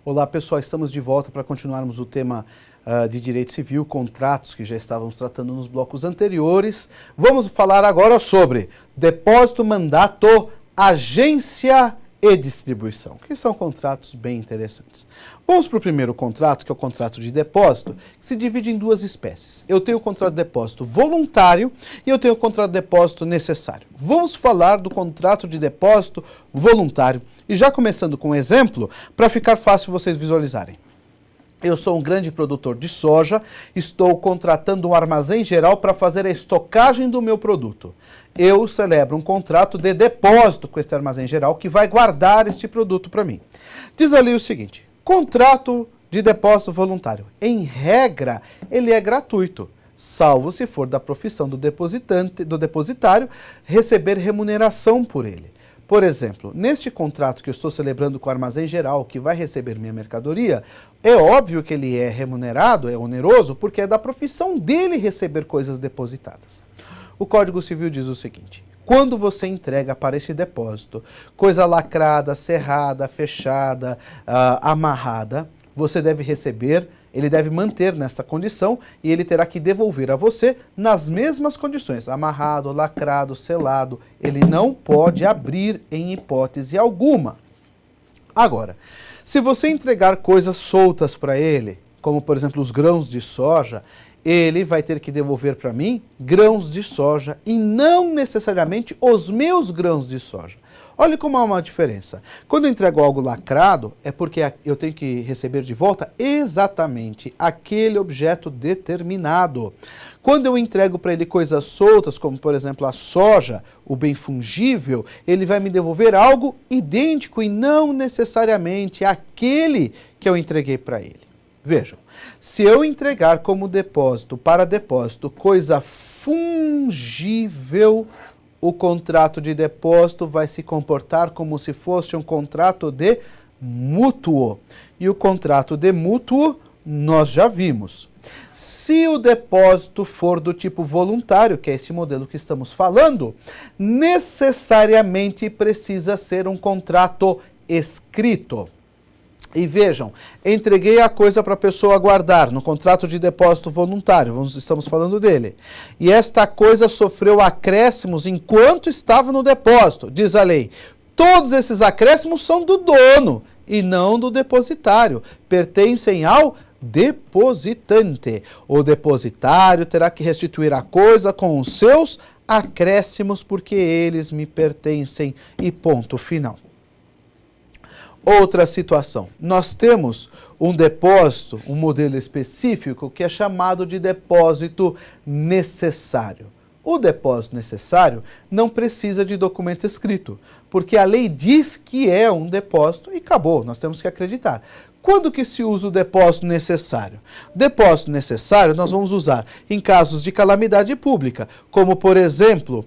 Olá pessoal, estamos de volta para continuarmos o tema de direito civil, contratos que já estávamos tratando nos blocos anteriores. Vamos falar agora sobre depósito, mandato, agência e distribuição, que são contratos bem interessantes. Vamos para o primeiro contrato, que é o contrato de depósito, que se divide em duas espécies. Eu tenho o contrato de depósito voluntário e eu tenho o contrato de depósito necessário. Vamos falar do contrato de depósito voluntário. E já começando com um exemplo, para ficar fácil vocês visualizarem. Eu sou um grande produtor de soja, estou contratando um armazém geral para fazer a estocagem do meu produto. Eu celebro um contrato de depósito com este armazém geral que vai guardar este produto para mim. Diz ali o seguinte, contrato de depósito voluntário. Em regra, ele é gratuito, salvo se for da profissão do depositário receber remuneração por ele. Por exemplo, neste contrato que eu estou celebrando com o armazém geral, que vai receber minha mercadoria, é óbvio que ele é remunerado, é oneroso, porque é da profissão dele receber coisas depositadas. O Código Civil diz o seguinte, quando você entrega para esse depósito coisa lacrada, cerrada, fechada, amarrada, você deve receber, ele deve manter nessa condição e ele terá que devolver a você nas mesmas condições, amarrado, lacrado, selado, ele não pode abrir em hipótese alguma. Agora, se você entregar coisas soltas para ele, como por exemplo os grãos de soja, ele vai ter que devolver para mim grãos de soja e não necessariamente os meus grãos de soja. Olha como há uma diferença. Quando eu entrego algo lacrado, é porque eu tenho que receber de volta exatamente aquele objeto determinado. Quando eu entrego para ele coisas soltas, como por exemplo a soja, o bem fungível, ele vai me devolver algo idêntico e não necessariamente aquele que eu entreguei para ele. Vejam, se eu entregar como depósito para depósito coisa fungível, o contrato de depósito vai se comportar como se fosse um contrato de mútuo. E o contrato de mútuo nós já vimos. Se o depósito for do tipo voluntário, que é esse modelo que estamos falando, necessariamente precisa ser um contrato escrito. E vejam, entreguei a coisa para a pessoa guardar no contrato de depósito voluntário, estamos falando dele. E esta coisa sofreu acréscimos enquanto estava no depósito, diz a lei. Todos esses acréscimos são do dono e não do depositário, pertencem ao depositante. O depositário terá que restituir a coisa com os seus acréscimos porque eles me pertencem e ponto final. Outra situação, nós temos um depósito, um modelo específico que é chamado de depósito necessário. O depósito necessário não precisa de documento escrito, porque a lei diz que é um depósito e acabou, nós temos que acreditar. Quando que se usa o depósito necessário? Depósito necessário nós vamos usar em casos de calamidade pública, como por exemplo,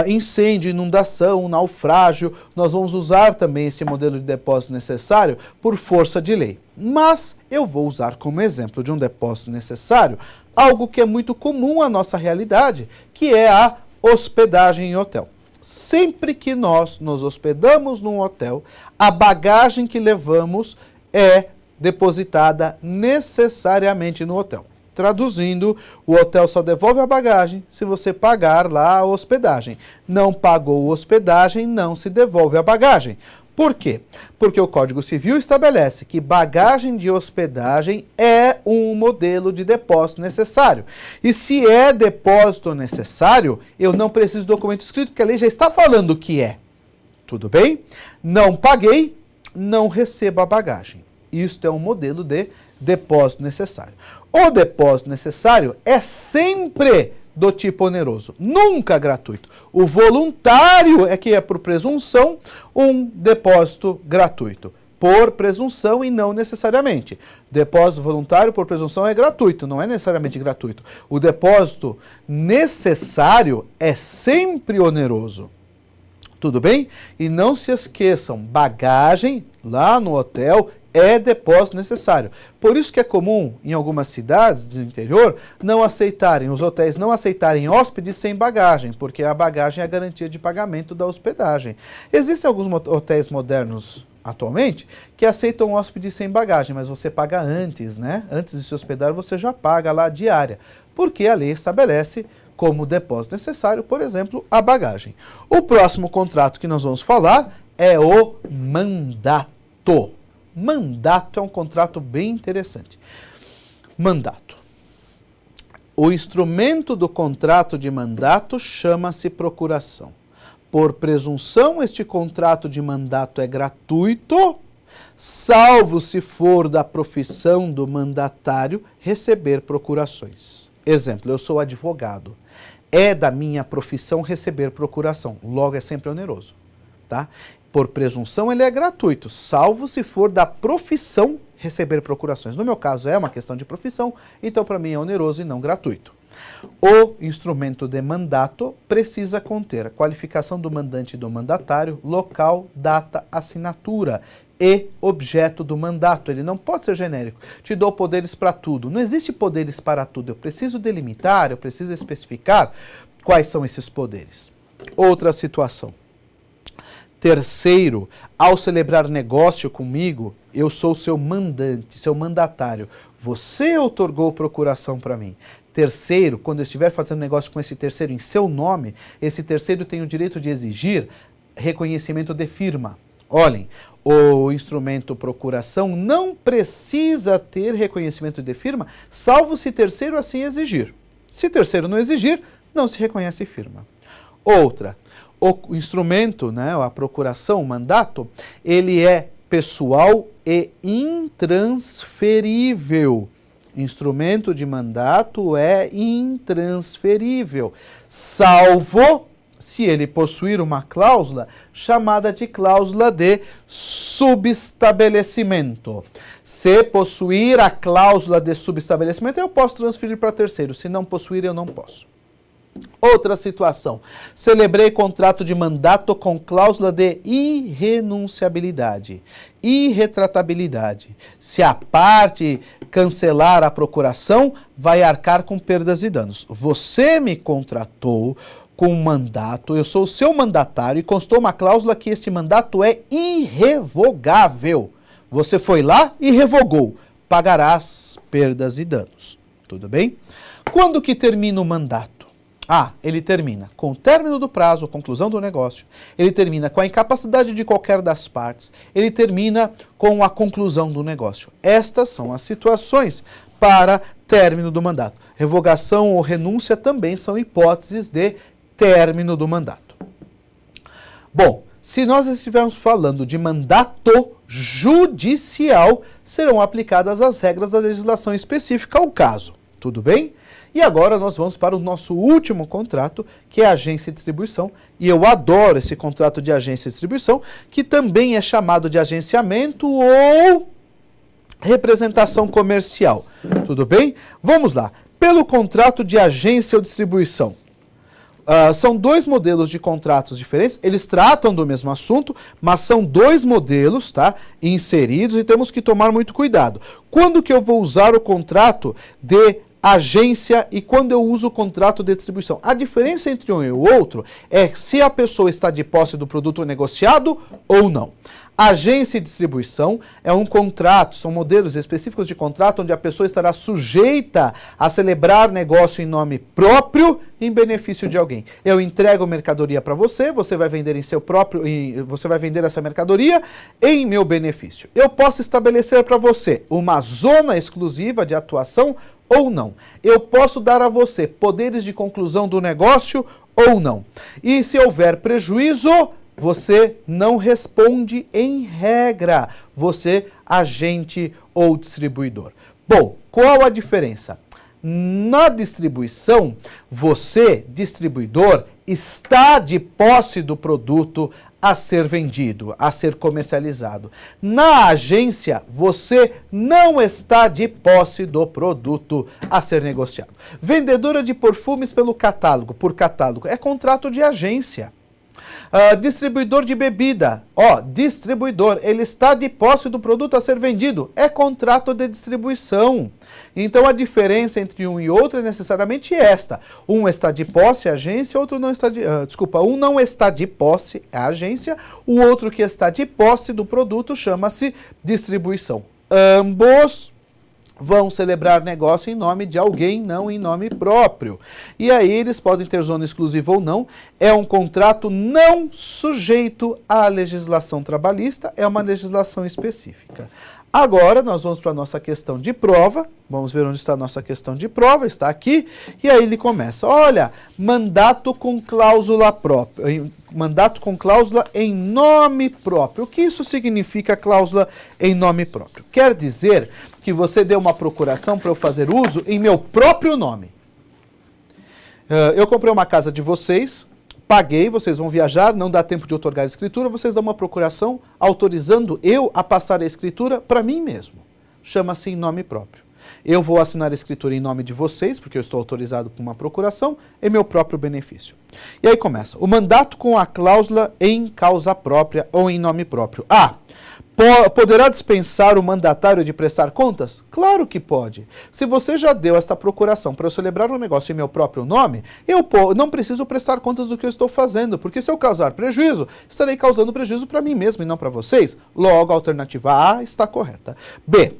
incêndio, inundação, naufrágio. Nós vamos usar também esse modelo de depósito necessário por força de lei. Mas eu vou usar como exemplo de um depósito necessário algo que é muito comum à nossa realidade, que é a hospedagem em hotel. Sempre que nós nos hospedamos num hotel, a bagagem que levamos é depositada necessariamente no hotel. Traduzindo, o hotel só devolve a bagagem se você pagar lá a hospedagem. Não pagou a hospedagem, não se devolve a bagagem. Por quê? Porque o Código Civil estabelece que bagagem de hospedagem é um modelo de depósito necessário. E se é depósito necessário, eu não preciso de documento escrito, porque a lei já está falando que é. Tudo bem? Não paguei, não receba a bagagem. Isto é um modelo de depósito necessário. O depósito necessário é sempre do tipo oneroso, nunca gratuito. O voluntário é que é por presunção um depósito gratuito. Por presunção e não necessariamente. Depósito voluntário por presunção é gratuito, não é necessariamente gratuito. O depósito necessário é sempre oneroso. Tudo bem? E não se esqueçam, bagagem lá no hotel é depósito necessário. Por isso que é comum, em algumas cidades do interior, os hotéis não aceitarem hóspedes sem bagagem, porque a bagagem é a garantia de pagamento da hospedagem. Existem alguns hotéis modernos atualmente, que aceitam hóspedes sem bagagem, mas você paga antes, né? Antes de se hospedar, você já paga lá a diária, porque a lei estabelece como depósito necessário, por exemplo, a bagagem. O próximo contrato que nós vamos falar é o mandato. Mandato é um contrato bem interessante. Mandato. O instrumento do contrato de mandato chama-se procuração. Por presunção, este contrato de mandato é gratuito, salvo se for da profissão do mandatário receber procurações. Exemplo, eu sou advogado. É da minha profissão receber procuração, logo é sempre oneroso, tá? Por presunção, ele é gratuito, salvo se for da profissão receber procurações. No meu caso, é uma questão de profissão, então para mim é oneroso e não gratuito. O instrumento de mandato precisa conter a qualificação do mandante e do mandatário, local, data, assinatura e objeto do mandato. Ele não pode ser genérico. Te dou poderes para tudo. Não existe poderes para tudo. Eu preciso delimitar, eu preciso especificar quais são esses poderes. Outra situação. Terceiro, ao celebrar negócio comigo, eu sou seu mandante, seu mandatário. Você outorgou procuração para mim. Terceiro, quando eu estiver fazendo negócio com esse terceiro em seu nome, esse terceiro tem o direito de exigir reconhecimento de firma. Olhem, o instrumento procuração não precisa ter reconhecimento de firma, salvo se terceiro assim exigir. Se terceiro não exigir, não se reconhece firma. Outra, o instrumento, né, a procuração, o mandato, ele é pessoal e intransferível. Instrumento de mandato é intransferível, salvo se ele possuir uma cláusula chamada de cláusula de subestabelecimento. Se possuir a cláusula de subestabelecimento, eu posso transferir para terceiro. Se não possuir, eu não posso. Outra situação. Celebrei contrato de mandato com cláusula de irrenunciabilidade, irretratabilidade. Se a parte cancelar a procuração, vai arcar com perdas e danos. Você me contratou com um mandato, eu sou o seu mandatário e constou uma cláusula que este mandato é irrevogável. Você foi lá e revogou. Pagarás perdas e danos. Tudo bem? Quando que termina o mandato? Ele termina com o término do prazo, conclusão do negócio. Ele termina com a incapacidade de qualquer das partes. Ele termina com a conclusão do negócio. Estas são as situações para término do mandato. Revogação ou renúncia também são hipóteses de término do mandato. Bom, se nós estivermos falando de mandato judicial, serão aplicadas as regras da legislação específica ao caso. Tudo bem? E agora nós vamos para o nosso último contrato, que é a agência de distribuição. E eu adoro esse contrato de agência de distribuição, que também é chamado de agenciamento ou representação comercial. Tudo bem? Vamos lá. Pelo contrato de agência ou distribuição. São dois modelos de contratos diferentes, eles tratam do mesmo assunto, mas são dois modelos, tá, inseridos e temos que tomar muito cuidado. Quando que eu vou usar o contrato de agência e quando eu uso o contrato de distribuição? A diferença entre um e o outro é se a pessoa está de posse do produto negociado ou não. Agência e distribuição é um contrato, são modelos específicos de contrato onde a pessoa estará sujeita a celebrar negócio em nome próprio em benefício de alguém. Eu entrego mercadoria para você, você vai vender em seu próprio, você vai vender essa mercadoria em meu benefício. Eu posso estabelecer para você uma zona exclusiva de atuação ou não. Eu posso dar a você poderes de conclusão do negócio ou não. E se houver prejuízo, você não responde em regra, você, agente ou distribuidor. Bom, qual a diferença? Na distribuição, você, distribuidor, está de posse do produto a ser vendido, a ser comercializado. Na agência, você não está de posse do produto a ser negociado. Vendedora de perfumes pelo catálogo, por catálogo, é contrato de agência. Distribuidor de bebida. Distribuidor, ele está de posse do produto a ser vendido. É contrato de distribuição. Então, a diferença entre um e outro é necessariamente esta. Um está de posse, a agência, outro não está de... um não está de posse, a agência. O outro que está de posse do produto chama-se distribuição. Ambos vão celebrar negócio em nome de alguém, não em nome próprio. E aí eles podem ter zona exclusiva ou não. É um contrato não sujeito à legislação trabalhista, é uma legislação específica. Agora nós vamos para a nossa questão de prova. Vamos ver onde está a nossa questão de prova. Está aqui. E aí ele começa. Olha, mandato com cláusula própria. Mandato com cláusula em nome próprio. O que isso significa, cláusula em nome próprio? Quer dizer que você deu uma procuração para eu fazer uso em meu próprio nome. Eu comprei uma casa de vocês, paguei, vocês vão viajar, não dá tempo de otorgar a escritura, vocês dão uma procuração autorizando eu a passar a escritura para mim mesmo. Chama-se em nome próprio. Eu vou assinar a escritura em nome de vocês, porque eu estou autorizado por uma procuração, em meu próprio benefício. E aí começa. O mandato com a cláusula em causa própria ou em nome próprio. Poderá dispensar o mandatário de prestar contas? Claro que pode. Se você já deu esta procuração para eu celebrar um negócio em meu próprio nome, eu não preciso prestar contas do que eu estou fazendo, porque se eu causar prejuízo, estarei causando prejuízo para mim mesmo e não para vocês. Logo, a alternativa A está correta. B.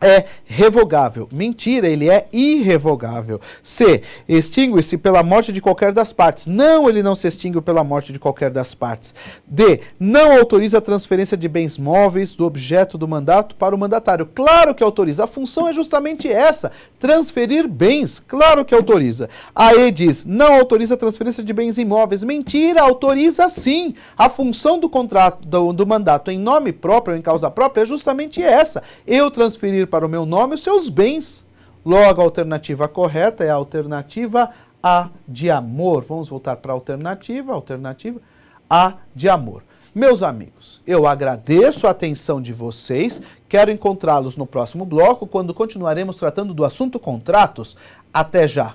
É revogável. Mentira, ele é irrevogável. C. Extingue-se pela morte de qualquer das partes. Não, ele não se extingue pela morte de qualquer das partes. D. Não autoriza a transferência de bens móveis do objeto do mandato para o mandatário. Claro que autoriza. A função é justamente essa. Transferir bens. Claro que autoriza. A E diz, não autoriza a transferência de bens imóveis. Mentira, autoriza sim. A função do contrato, do mandato em nome próprio, em causa própria, é justamente essa. Eu transferir para o meu nome os seus bens. Logo, a alternativa correta é a alternativa A de amor. Vamos voltar para a alternativa A de amor. Meus amigos, eu agradeço a atenção de vocês. Quero encontrá-los no próximo bloco, quando continuaremos tratando do assunto contratos. Até já!